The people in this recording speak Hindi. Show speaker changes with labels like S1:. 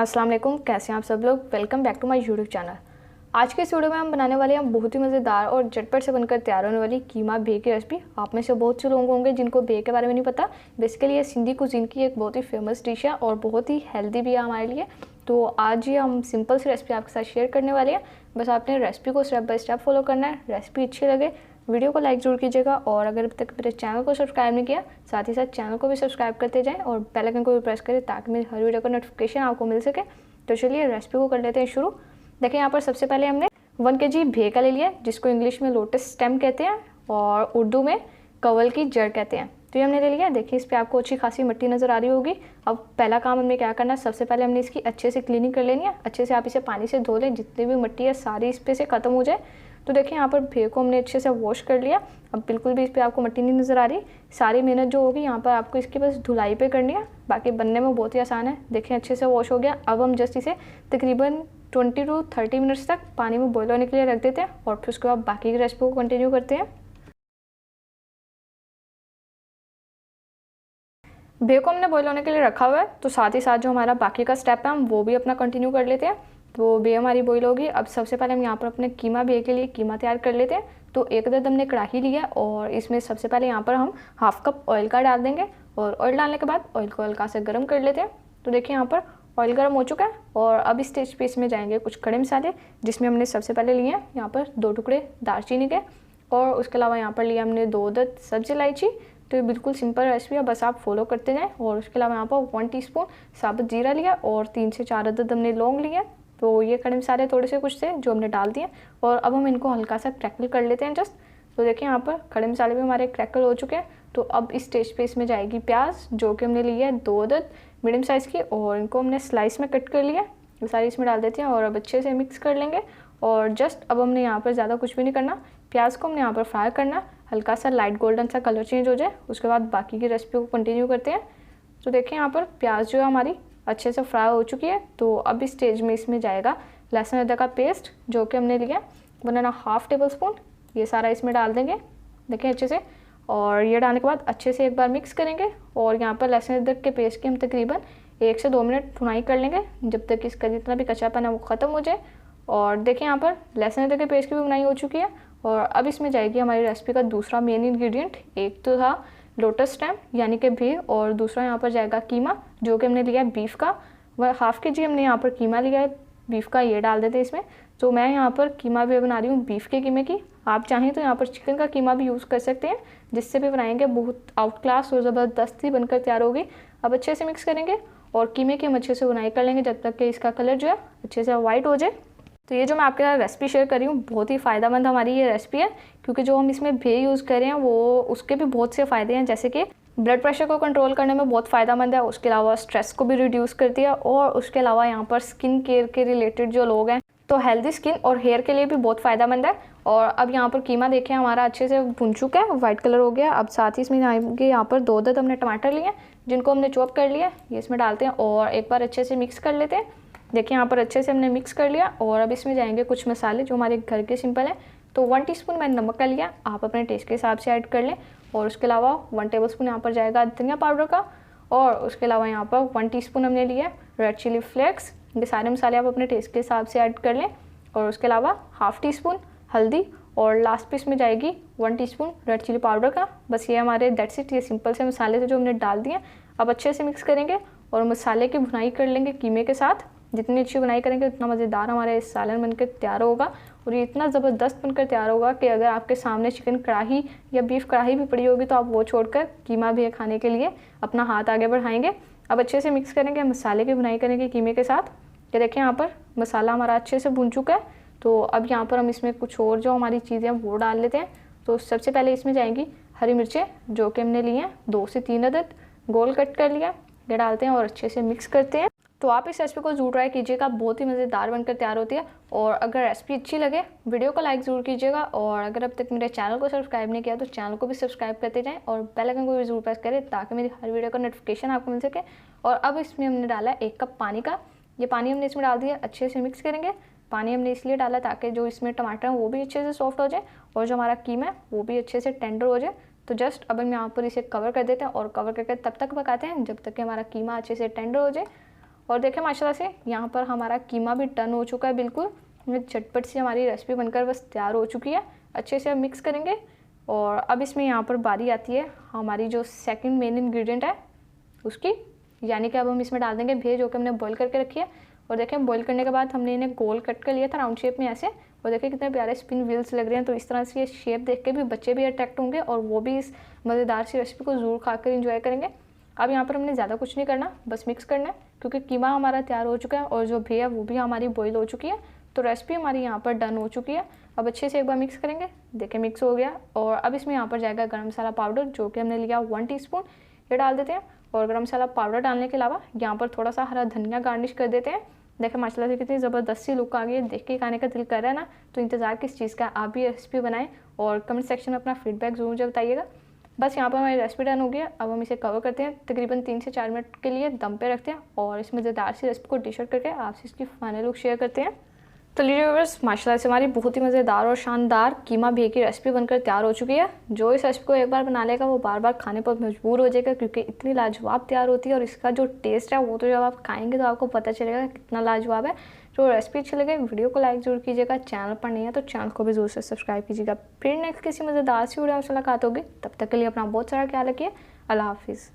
S1: अस्सलाम वालेकुम, कैसे हैं आप सब लोग। Welcome back to my YouTube channel. आज के इस वीडियो में हम बनाने वाले हैं बहुत ही मज़ेदार और झटपट से बनकर तैयार होने वाली कीमा भे की रेसिपी। आप में से बहुत से लोग होंगे जिनको भे के बारे में नहीं पता। बेसिकली ये सिंधी कुजीन की एक बहुत ही फेमस डिश है और बहुत ही हेल्दी भी है हमारे लिए। तो आज ये हम सिंपल सी रेसिपी आपके साथ शेयर करने वाले हैं। बस आपने रेसिपी को स्टेप बाय स्टेप फॉलो करना है। रेसिपी अच्छी लगे वीडियो को लाइक जरूर कीजिएगा और अगर अब तक मेरे चैनल को सब्सक्राइब नहीं किया साथ ही साथ चैनल को भी सब्सक्राइब करते जाएं और बेल आइकन को भी प्रेस करें ताकि मेरी हर वीडियो का नोटिफिकेशन आपको मिल सके। तो चलिए रेसिपी को कर लेते हैं शुरू। देखिए यहाँ पर सबसे पहले हमने 1 kg भे का ले लिया, जिसको इंग्लिश में लोटस स्टेम कहते हैं और उर्दू में कवल की जड़ कहते हैं। तो ये हमने ले लिया। देखिए इस पर आपको अच्छी खासी मिट्टी नज़र आ रही होगी। अब पहला काम हमने क्या करना है, सबसे पहले हमने इसकी अच्छे से क्लीनिंग कर लेनी है। अच्छे से आप इसे पानी से धो लें, जितनी भी मिट्टी है सारी इस पे से ख़त्म हो जाए। तो देखिए यहाँ पर भे को हमने अच्छे से वॉश कर लिया। अब बिल्कुल भी इस पर आपको मिट्टी नहीं नज़र आ रही। सारी मेहनत जो होगी यहाँ पर आपको इसकी बस धुलाई पे करनी है, बाकी बनने में बहुत ही आसान है। देखिए अच्छे से वॉश हो गया। अब हम जस्ट इसे तकरीबन 20 to 30 मिनट्स तक पानी में बॉयल होने के लिए रख देते हैं और फिर उसके बाद बाकी की रेसिपी को कंटिन्यू करते हैं। भे को हमने बॉयल होने के लिए रखा हुआ है, तो साथ ही साथ जो हमारा बाकी का स्टेप है हम वो भी अपना कंटिन्यू कर लेते हैं। तो भे हमारी बॉयल होगी। अब सबसे पहले हम यहाँ पर अपने कीमा भे के लिए कीमा तैयार कर लेते हैं। तो एक अदद हमने कढ़ाई लिया और इसमें सबसे पहले यहाँ पर हम हाफ कप ऑयल का डाल देंगे और ऑयल डालने के बाद ऑयल को हल्का से गर्म कर लेते हैं। तो देखिए यहाँ पर ऑयल गर्म हो चुका है और अब इस स्टेज पे इसमें जाएंगे कुछ खड़े मसाले, जिसमें हमने सबसे पहले लिए हैं यहाँ पर 2 टुकड़े दालचीनी के और उसके अलावा यहाँ पर लिया हमने 2 अदद सब्ज़ इलायची। तो ये बिल्कुल सिंपल रेसिपी है, बस आप फॉलो करते जाएं। और उसके अलावा यहाँ पर 1 टीस्पून साबुत जीरा लिया और 3 से 4 अदद हमने लौंग लिया। तो ये खड़े मसाले थोड़े से कुछ थे जो हमने डाल दिए और अब हम इनको हल्का सा क्रैकल कर लेते हैं जस्ट। तो देखिए यहाँ पर खड़े मसाले भी हमारे क्रैकल हो चुके हैं। तो अब इस स्टेज पे इसमें जाएगी प्याज, जो कि हमने लिया है 2 अदद मीडियम साइज़ की और इनको हमने स्लाइस में कट कर लिया। ये सारी इसमें डाल देते हैं और अब अच्छे से मिक्स कर लेंगे। और जस्ट अब हमने यहाँ पर ज़्यादा कुछ भी नहीं करना, प्याज को हमने यहाँ पर फ्राई करना, हल्का सा लाइट गोल्डन सा कलर चेंज हो जाए। उसके बाद बाकी की रेसिपी को कंटिन्यू करते हैं। तो देखिए यहाँ पर प्याज जो है हमारी अच्छे से फ्राई हो चुकी है। तो अब इस स्टेज में इसमें जाएगा लहसुन अदरक का पेस्ट, जो कि हमने लिया 1.5 टेबल स्पून। ये सारा इसमें डाल देंगे देखिए अच्छे से, और ये डालने के बाद अच्छे से एक बार मिक्स करेंगे। और यहाँ पर लहसुन अदरक के पेस्ट की हम तकरीबन 1 से 2 मिनट भुनाई कर लेंगे, जब तक इसका जितना भी कच्चापन है वो ख़त्म हो जाए। और देखिए यहाँ पर लहसुन अदरक के पेस्ट की भी भुनाई हो चुकी है। और अब इसमें जाएगी हमारी रेसिपी का दूसरा मेन इंग्रेडिएंट। एक तो था लोटस स्टेम यानी कि भे और दूसरा यहाँ पर जाएगा कीमा, जो कि हमने लिया है बीफ का। 1/2 kg हमने यहाँ पर कीमा लिया है बीफ का, ये डाल देते हैं इसमें। तो मैं यहाँ पर कीमा भी बना रही हूँ बीफ के कीमे की। आप चाहें तो यहाँ पर चिकन का कीमा भी यूज़ कर सकते हैं, जिससे भी बनाएंगे बहुत आउट क्लास और ज़बरदस्ती बनकर तैयार होगी। अब अच्छे से मिक्स करेंगे और कीमे की हम अच्छे से बुनाई कर लेंगे जब तक कि इसका कलर जो है अच्छे से वाइट हो जाए। तो ये जो मैं आपके साथ रेसिपी शेयर कर रही हूँ बहुत ही फ़ायदेमंद हमारी ये रेसिपी है, क्योंकि जो हम इसमें भे यूज़ कर रहे हैं वो उसके भी बहुत से फ़ायदे हैं, जैसे कि ब्लड प्रेशर को कंट्रोल करने में बहुत फ़ायदेमंद है। उसके अलावा स्ट्रेस को भी रिड्यूस करती है और उसके अलावा यहाँ पर स्किन केयर के रिलेटेड जो लोग हैं तो हेल्दी स्किन और हेयर के लिए भी बहुत फ़ायदेमंद है। और अब यहाँ पर कीमा देखें हमारा अच्छे से भुन चुका है, वाइट कलर हो गया। अब साथ ही इसमें आएंगे यहाँ पर 2 अदद हमने टमाटर लिए जिनको हमने चॉप कर लिया, ये इसमें डालते हैं और एक बार अच्छे से मिक्स कर लेते हैं। देखिए यहाँ पर अच्छे से हमने मिक्स कर लिया और अब इसमें जाएंगे कुछ मसाले जो हमारे घर के सिंपल हैं। तो 1 टीस्पून मैंने नमक का लिया, आप अपने टेस्ट के हिसाब से ऐड कर लें। और उसके अलावा 1 टेबल स्पून यहाँ पर जाएगा धनिया पाउडर का और उसके अलावा यहाँ पर 1 टीस्पून हमने लिया रेड चिली फ्लेक्स। ये सारे मसाले आप अपने टेस्ट के हिसाब से ऐड कर लें। और उसके अलावा 1/2 टीस्पून हल्दी और लास्ट पे इसमें जाएगी 1 टीस्पून रेड चिली पाउडर का। बस ये हमारे दैट्स इट, ये सिंपल से मसाले थे जो हमने डाल दिए। अब अच्छे से मिक्स करेंगे और मसाले की भुनाई कर लेंगे कीमे के साथ। जितनी अच्छी बुनाई करेंगे उतना मज़ेदार हमारे सालन बनकर तैयार होगा और ये इतना ज़बरदस्त बनकर तैयार होगा कि अगर आपके सामने चिकन कढ़ाई या बीफ कढ़ाई भी पड़ी होगी तो आप वो छोड़कर कीमा भी खाने के लिए अपना हाथ आगे बढ़ाएंगे। अब अच्छे से मिक्स करेंगे, मसाले की बुनाई करेंगे कीमे के साथ। ये देखें यहाँ पर मसाला हमारा अच्छे से भुन चुका है। तो अब यहाँ पर हम इसमें कुछ और जो हमारी चीज़ें हैं वो डाल लेते हैं। तो सबसे पहले इसमें जाएंगी हरी मिर्चें, जो कि हमने ली हैं 2 से 3 अदद, गोल कट कर लिया। ये डालते हैं और अच्छे से मिक्स करते हैं। तो आप इस रेसिपी को ज़रूर ट्राई कीजिएगा, बहुत ही मज़ेदार बनकर तैयार होती है। और अगर रेसिपी अच्छी लगे वीडियो को लाइक ज़रूर कीजिएगा और अगर अब तक मेरे चैनल को सब्सक्राइब नहीं किया तो चैनल को भी सब्सक्राइब करते जाएं और बेल आइकन को भी ज़रूर प्रेस करें ताकि मेरी हर वीडियो का नोटिफिकेशन आपको मिल सके। और अब इसमें हमने डाला है 1 कप पानी का, ये पानी हमने इसमें डाल दिया, अच्छे से मिक्स करेंगे। पानी हमने इसलिए डाला ताकि जो इसमें टमाटर हैं वो भी अच्छे से सॉफ्ट हो जाए और जो हमारा कीमा है वो भी अच्छे से टेंडर हो जाए। तो जस्ट अब हम यहाँ पर इसे कवर कर देते हैं और कवर करके तब तक पकाते हैं जब तक कि हमारा कीमा अच्छे से टेंडर हो जाए। और देखें माशाल्लाह से यहाँ पर हमारा कीमा भी डन हो चुका है बिल्कुल। झटपट सी हमारी रेसिपी बनकर बस तैयार हो चुकी है। अच्छे से अब मिक्स करेंगे और अब इसमें यहाँ पर बारी आती है हमारी जो सेकंड मेन इंग्रेडिएंट है उसकी, यानी कि अब हम इसमें डाल देंगे भेज जो कि हमने बॉईल करके रखी है। और देखें बॉईल करने के बाद हमने इन्हें गोल कट कर लिया था राउंड शेप में ऐसे, और देखें कितने प्यारे स्पिन व्हील्स लग रहे हैं। तो इस तरह से ये शेप देख के भी बच्चे भी अट्रैक्ट होंगे और वो भी इस मज़ेदार सी रेसिपी को ज़रूर खाकर इंजॉय करेंगे। अब यहाँ पर हमने ज़्यादा कुछ नहीं करना, बस मिक्स करना है क्योंकि कीमा हमारा तैयार हो चुका है और जो भे है वो भी हमारी बॉईल हो चुकी है। तो रेसिपी हमारी यहाँ पर डन हो चुकी है। अब अच्छे से एक बार मिक्स करेंगे, देखें मिक्स हो गया। और अब इसमें यहाँ पर जाएगा गरम मसाला पाउडर जो कि हमने लिया 1 टीस्पून, ये डाल देते हैं। और गरम मसाला पाउडर डालने के अलावा यहाँ पर थोड़ा सा हरा धनिया गार्निश कर देते हैं। देखें माशाल्लाह से कितनी ज़बरदस्त सी लुक आ गई है, देख के खाने का दिल कर रहा है ना। तो इंतज़ार किस चीज़ का, आप भी रेसिपी बनाएं और कमेंट सेक्शन में अपना फीडबैक ज़रूर मुझे बताइएगा। बस यहाँ पर हमारी रेसिपी डन हो गई है। अब हम इसे कवर करते हैं, तकरीबन 3 से 4 मिनट के लिए दम पे रखते हैं और इस मज़ेदार सी रेसिपी को डिश आउट करके आपसे इसकी फाइनल लुक शेयर करते हैं। तो लीजिए व्यूअर्स, माशाल्लाह से हमारी बहुत ही मज़ेदार और शानदार कीमा भे की रेसिपी बनकर तैयार हो चुकी है। जो इस रेसिपी को एक बार बना लेगा वो बार बार खाने पर मजबूर हो जाएगा क्योंकि इतनी लाजवाब तैयार होती है। और इसका जो टेस्ट है वो तो जब आप खाएंगे तो आपको पता चलेगा कितना लाजवाब है। तो रेसिपी अच्छी लगे वीडियो को लाइक जरूर कीजिएगा, चैनल पर नहीं है तो चैनल को भी जरूर से सब्सक्राइब कीजिएगा। फिर नेक्स्ट किसी मज़ेदार सी वीडियो में मुलाकात होगी, तब तक के लिए अपना बहुत सारा ख्याल रखिए। अल्लाह हाफिज़।